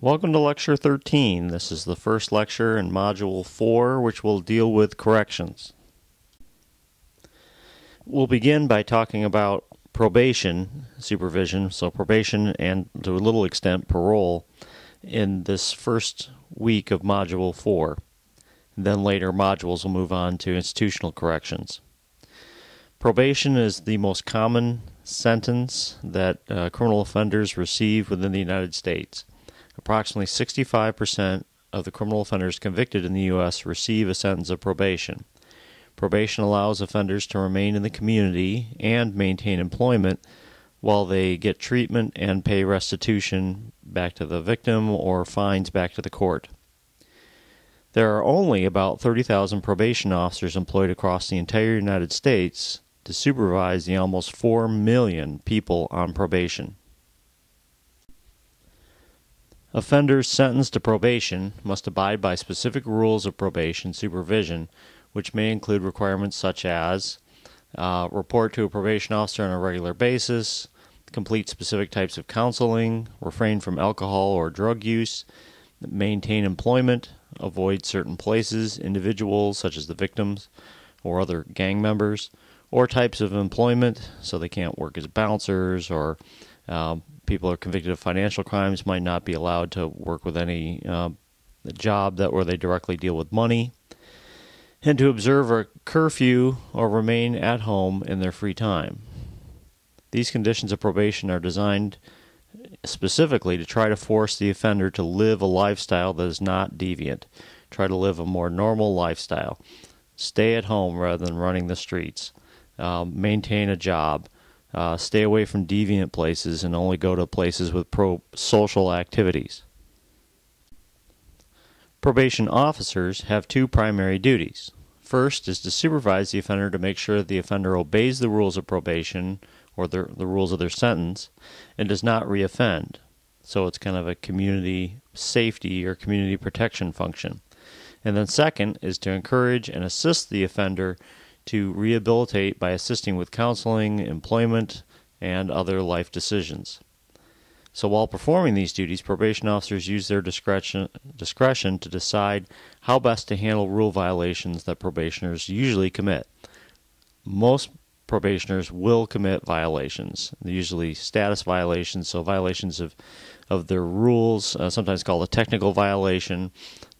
Welcome to Lecture 13. This is the first lecture in Module 4, which will deal with corrections. We'll begin by talking about probation supervision, so probation and to a little extent parole in this first week of Module 4. Then later modules will move on to institutional corrections. Probation is the most common sentence that criminal offenders receive within the United States. Approximately 65% of the criminal offenders convicted in the U.S. receive a sentence of probation. Probation allows offenders to remain in the community and maintain employment while they get treatment and pay restitution back to the victim or fines back to the court. There are only about 30,000 probation officers employed across the entire United States to supervise the almost 4 million people on probation. Offenders sentenced to probation must abide by specific rules of probation supervision, which may include requirements such as report to a probation officer on a regular basis, complete specific types of counseling, refrain from alcohol or drug use, maintain employment, avoid certain places, individuals such as the victims or other gang members, or types of employment, so they can't work as bouncers, or people who are convicted of financial crimes might not be allowed to work with any job where they directly deal with money, and to observe a curfew or remain at home in their free time. These conditions of probation are designed specifically to try to force the offender to live a lifestyle that is not deviant, try to live a more normal lifestyle, stay at home rather than running the streets, maintain a job, stay away from deviant places and only go to places with pro-social activities. Probation officers have two primary duties. First is to supervise the offender to make sure that the offender obeys the rules of probation or the rules of their sentence and does not reoffend. So it's kind of a community safety or community protection function. And then second is to encourage and assist the offender to rehabilitate by assisting with counseling, employment, and other life decisions. So while performing these duties, probation officers use their discretion to decide how best to handle rule violations that probationers usually commit. Most probationers will commit violations, usually status violations, so violations of their rules, sometimes called a technical violation,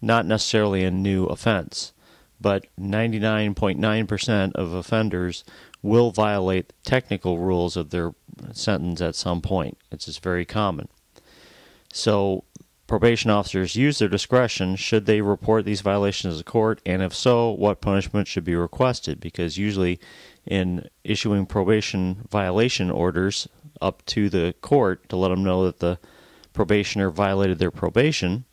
not necessarily a new offense. But 99.9% of offenders will violate technical rules of their sentence at some point. It's just very common. So probation officers use their discretion should they report these violations to court, and if so, what punishment should be requested, because usually in issuing probation violation orders up to the court to let them know that the probationer violated their probation,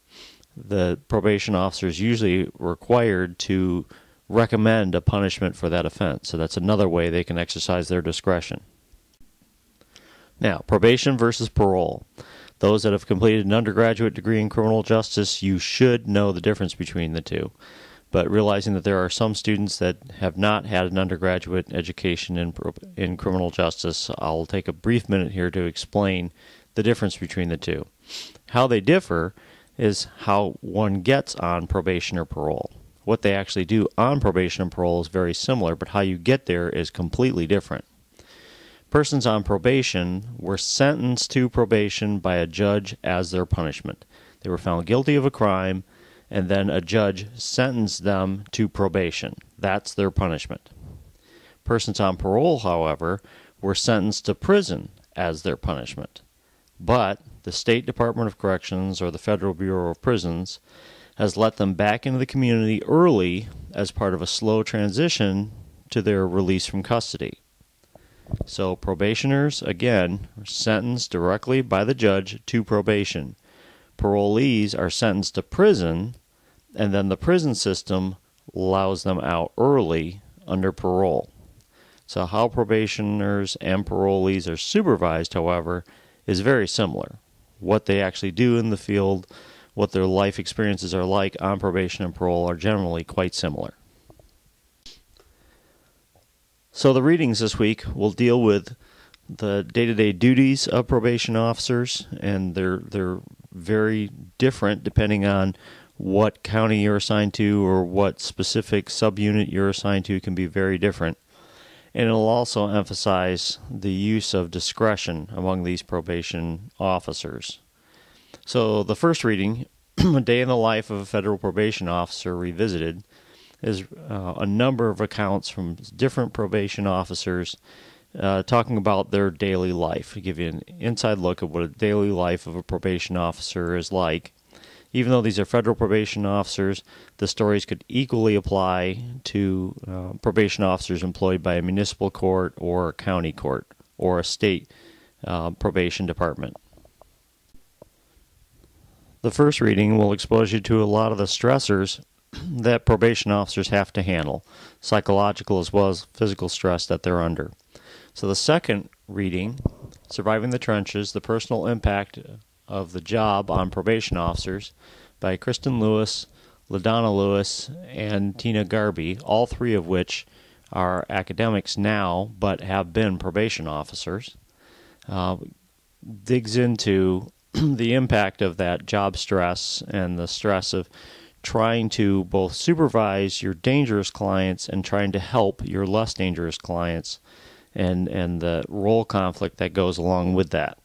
the probation officer is usually required to recommend a punishment for that offense. So that's another way they can exercise their discretion. Now, probation versus parole. Those that have completed an undergraduate degree in criminal justice, you should know the difference between the two. But realizing that there are some students that have not had an undergraduate education in criminal justice, I'll take a brief minute here to explain the difference between the two. How they differ is how one gets on probation or parole. What they actually do on probation and parole is very similar, but how you get there is completely different. Persons on probation were sentenced to probation by a judge as their punishment. They were found guilty of a crime, and then a judge sentenced them to probation. That's their punishment. Persons on parole, however, were sentenced to prison as their punishment. But the State Department of Corrections or the Federal Bureau of Prisons has let them back into the community early as part of a slow transition to their release from custody. So probationers, again, are sentenced directly by the judge to probation. Parolees are sentenced to prison, and then the prison system allows them out early under parole. So how probationers and parolees are supervised, however, is very similar. What they actually do in the field, what their life experiences are like on probation and parole are generally quite similar. So the readings this week will deal with the day-to-day duties of probation officers, and they're very different depending on what county you're assigned to or what specific subunit you're assigned to. Can be very different. And it'll also emphasize the use of discretion among these probation officers. So the first reading, A Day in the Life of a Federal Probation Officer Revisited, is a number of accounts from different probation officers talking about their daily life, to give you an inside look at what a daily life of a probation officer is like. Even though these are federal probation officers, the stories could equally apply to probation officers employed by a municipal court or a county court or a state probation department. The first reading will expose you to a lot of the stressors that probation officers have to handle, psychological as well as physical stress that they're under. So the second reading, Surviving the Trenches, The Personal Impact of the Job on Probation Officers, by Kristen Lewis, LaDonna Lewis, and Tina Garby, all three of which are academics now but have been probation officers, digs into the impact of that job stress and the stress of trying to both supervise your dangerous clients and trying to help your less dangerous clients, and the role conflict that goes along with that.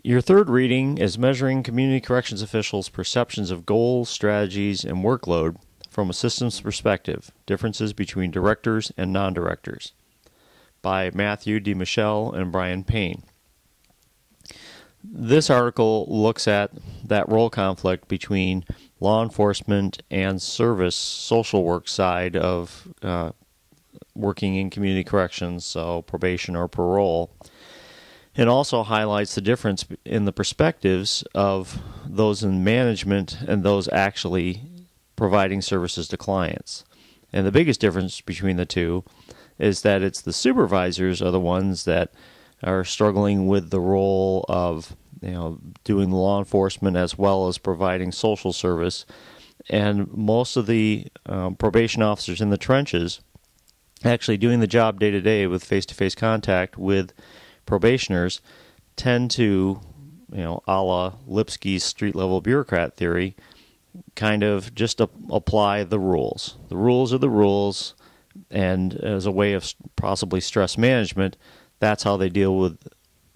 Your third reading is Measuring Community Corrections Officials' Perceptions of Goals, Strategies, and Workload from a Systems Perspective, Differences Between Directors and Non-Directors, by Matthew D. Michelle and Brian Payne. This article looks at that role conflict between law enforcement and service social work side of working in community corrections, so probation or parole. It also highlights the difference in the perspectives of those in management and those actually providing services to clients. And the biggest difference between the two is that it's the supervisors are the ones that are struggling with the role of, doing law enforcement as well as providing social service. And most of the probation officers in the trenches actually doing the job day to day with face-to-face contact with probationers tend to, a la Lipsky's street-level bureaucrat theory, kind of just apply the rules. The rules are the rules, and as a way of possibly stress management, that's how they deal with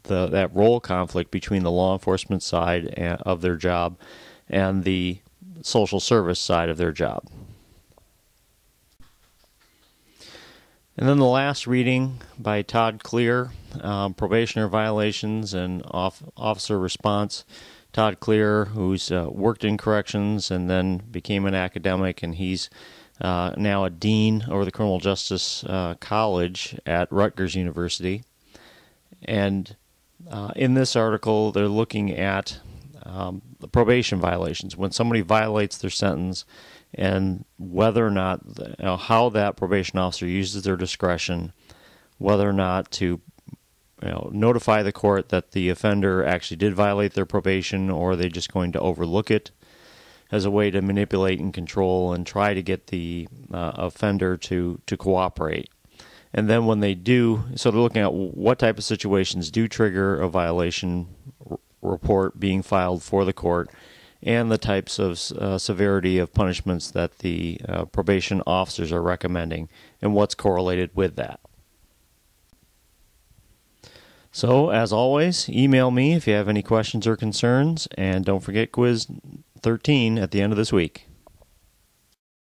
that role conflict between the law enforcement side of their job and the social service side of their job. And then the last reading by Todd Clear, Probationer Violations and Officer Response. Todd Clear, who's worked in corrections and then became an academic, and he's now a dean over the Criminal Justice College at Rutgers University. And in this article, they're looking at the probation violations. When somebody violates their sentence, and whether or not, how that probation officer uses their discretion, whether or not to notify the court that the offender actually did violate their probation, or are they just going to overlook it as a way to manipulate and control and try to get the offender to cooperate. And then when they do, so they're looking at what type of situations do trigger a violation report being filed for the court, and the types of severity of punishments that the probation officers are recommending, and what's correlated with that. So, as always, email me if you have any questions or concerns, and don't forget Quiz 13 at the end of this week.